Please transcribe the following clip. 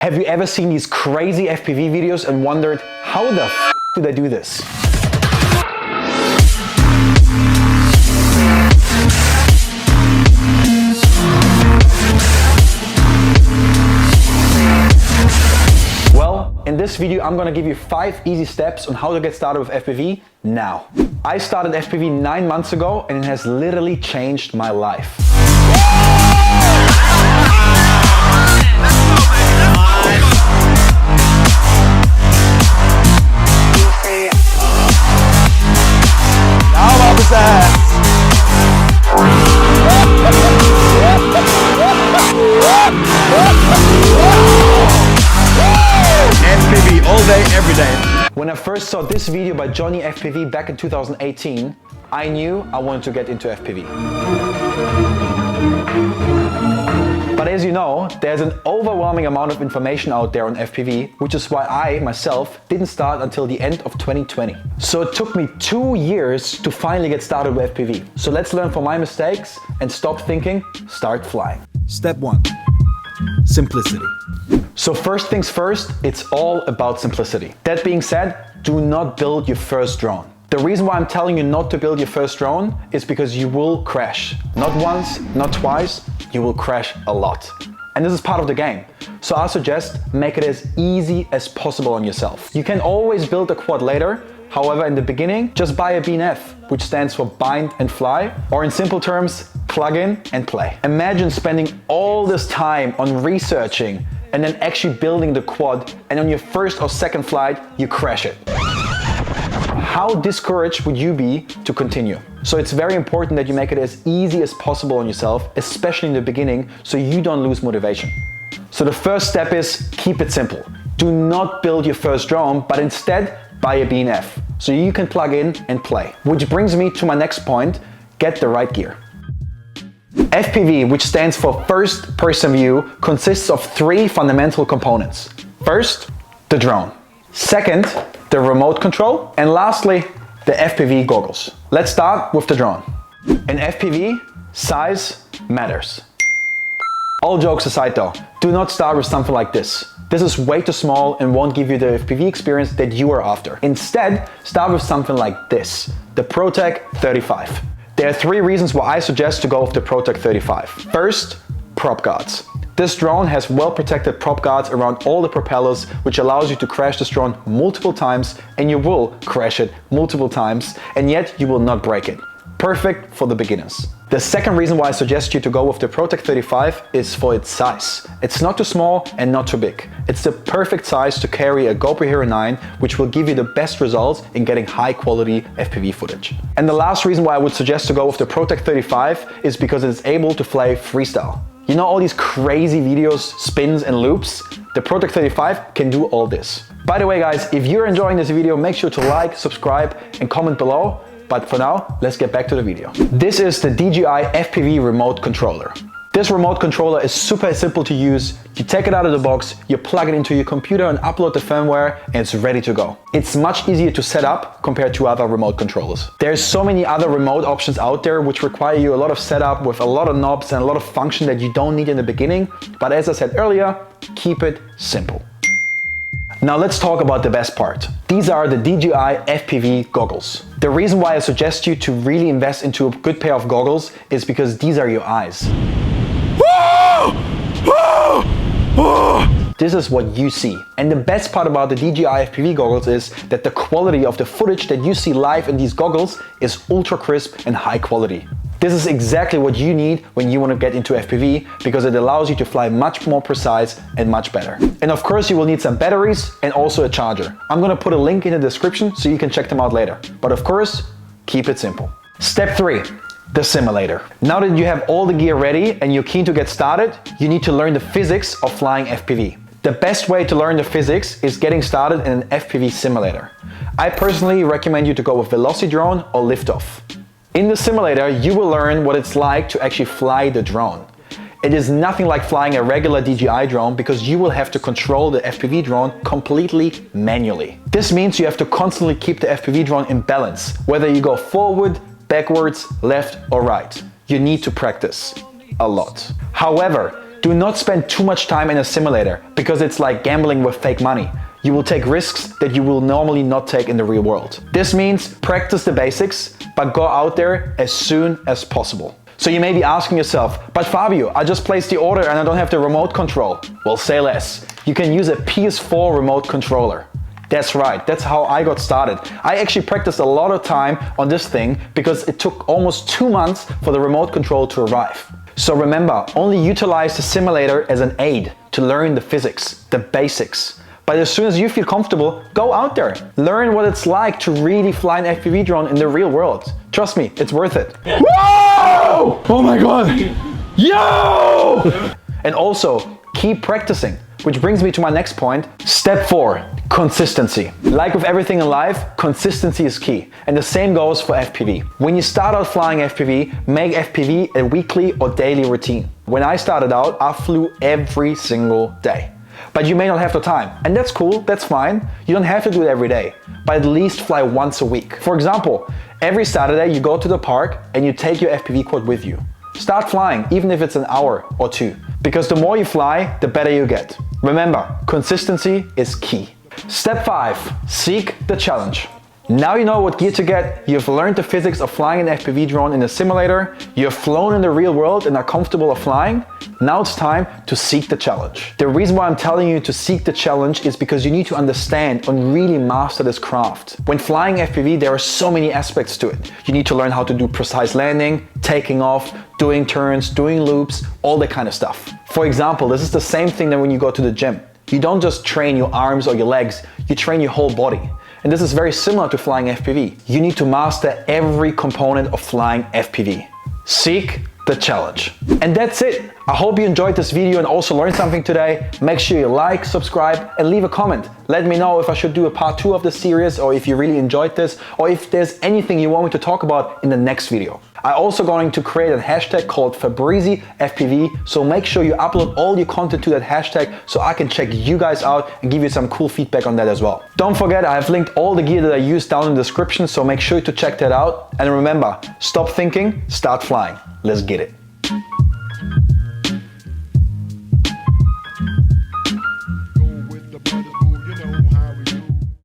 Have you ever seen these crazy FPV videos and wondered, how the f do they do this? Well, in this video I'm gonna give you 5 easy steps on how to get started with FPV now. I started FPV 9 months ago and it has literally changed my life. FPV all day, every day. When I first saw this video by Johnny FPV back in 2018, I knew I wanted to get into FPV. But as you know, there's an overwhelming amount of information out there on FPV, which is why I, myself, didn't start until the end of 2020. So it took me 2 years to finally get started with FPV. So let's learn from my mistakes and stop thinking, start flying. Step 1. Simplicity. So first things first, it's all about simplicity. That being said, do not build your first drone. The reason why I'm telling you not to build your first drone is because you will crash. Not once, not twice, you will crash a lot. And this is part of the game. So I suggest make it as easy as possible on yourself. You can always build a quad later. However, in the beginning, just buy a BNF, which stands for bind and fly, or in simple terms, plug in and play. Imagine spending all this time on researching and then actually building the quad, and on your first or second flight, you crash it. How discouraged would you be to continue? So it's very important that you make it as easy as possible on yourself, especially in the beginning, so you don't lose motivation. So the first step is keep it simple. Do not build your first drone, but instead buy a BNF, so you can plug in and play. Which brings me to my next point, get the right gear. FPV, which stands for first person view, consists of 3 fundamental components. First, the drone. Second, the remote control. And lastly, the FPV goggles. Let's start with the drone. In FPV, size matters. All jokes aside though, do not start with something like this. This is way too small and won't give you the FPV experience that you are after. Instead, start with something like this, the Protek 35. There are 3 reasons why I suggest to go with the Protek 35. First, prop guards. This drone has well-protected prop guards around all the propellers, which allows you to crash this drone multiple times, and you will crash it multiple times, and yet you will not break it. Perfect for the beginners. The second reason why I suggest you to go with the Protek 35 is for its size. It's not too small and not too big. It's the perfect size to carry a GoPro Hero 9, which will give you the best results in getting high quality FPV footage. And the last reason why I would suggest to go with the Protek 35 is because it is able to fly freestyle. You know all these crazy videos, spins and loops? The Protek 35 can do all this. By the way guys, if you're enjoying this video, make sure to like, subscribe and comment below. But for now, let's get back to the video. This is the DJI FPV remote controller. This remote controller is super simple to use. You take it out of the box, you plug it into your computer and upload the firmware and it's ready to go. It's much easier to set up compared to other remote controllers. There's so many other remote options out there which require you a lot of setup with a lot of knobs and a lot of function that you don't need in the beginning. But as I said earlier, keep it simple. Now let's talk about the best part. These are the DJI FPV goggles. The reason why I suggest you to really invest into a good pair of goggles is because these are your eyes. This is what you see. And the best part about the DJI FPV goggles is that the quality of the footage that you see live in these goggles is ultra crisp and high quality. This is exactly what you need when you want to get into FPV because it allows you to fly much more precise and much better. And of course you will need some batteries and also a charger. I'm gonna put a link in the description so you can check them out later. But of course, keep it simple. Step 3, the simulator. Now that you have all the gear ready and you're keen to get started, you need to learn the physics of flying FPV. The best way to learn the physics is getting started in an FPV simulator. I personally recommend you to go with VelociDrone or Liftoff. In the simulator, you will learn what it's like to actually fly the drone. It is nothing like flying a regular DJI drone because you will have to control the FPV drone completely manually. This means you have to constantly keep the FPV drone in balance, whether you go forward, backwards, left or right. You need to practice a lot. However, Do not spend too much time in a simulator because it's like gambling with fake money. You will take risks that you will normally not take in the real world. This means practice the basics, but go out there as soon as possible. So you may be asking yourself, but Fabio, I just placed the order and I don't have the remote control. Well, say less. You can use a PS4 remote controller. That's right, that's how I got started. I actually practiced a lot of time on this thing because it took almost 2 months for the remote control to arrive. So remember, only utilize the simulator as an aid to learn the physics, the basics. But as soon as you feel comfortable, go out there. Learn what it's like to really fly an FPV drone in the real world. Trust me, it's worth it. Whoa! Oh my God! Yo! And also, keep practicing. Which brings me to my next point. Step 4, consistency. Like with everything in life, consistency is key. And the same goes for FPV. When you start out flying FPV, make FPV a weekly or daily routine. When I started out, I flew every single day. But you may not have the time, and that's cool, that's fine. You don't have to do it every day, but at least fly once a week. For example, every Saturday you go to the park and you take your FPV quad with you. Start flying, even if it's an hour or 2. Because the more you fly, the better you get. Remember, consistency is key. Step 5, seek the challenge. Now you know what gear to get, you've learned the physics of flying an FPV drone in a simulator, you've flown in the real world and are comfortable of flying, now it's time to seek the challenge. The reason why I'm telling you to seek the challenge is because you need to understand and really master this craft. When flying FPV, there are so many aspects to it. You need to learn how to do precise landing, taking off, doing turns, doing loops, all that kind of stuff. For example, this is the same thing that when you go to the gym. You don't just train your arms or your legs, you train your whole body. And this is very similar to flying FPV. You need to master every component of flying FPV. Seek the challenge. And that's it. I hope you enjoyed this video and also learned something today. Make sure you like, subscribe, and leave a comment. Let me know if I should do a part 2 of this series, or if you really enjoyed this, or if there's anything you want me to talk about in the next video. I'm also going to create a hashtag called Fabreezy FPV, so make sure you upload all your content to that hashtag so I can check you guys out and give you some cool feedback on that as well. Don't forget, I have linked all the gear that I use down in the description, so make sure to check that out. And remember, stop thinking, start flying. Let's get it.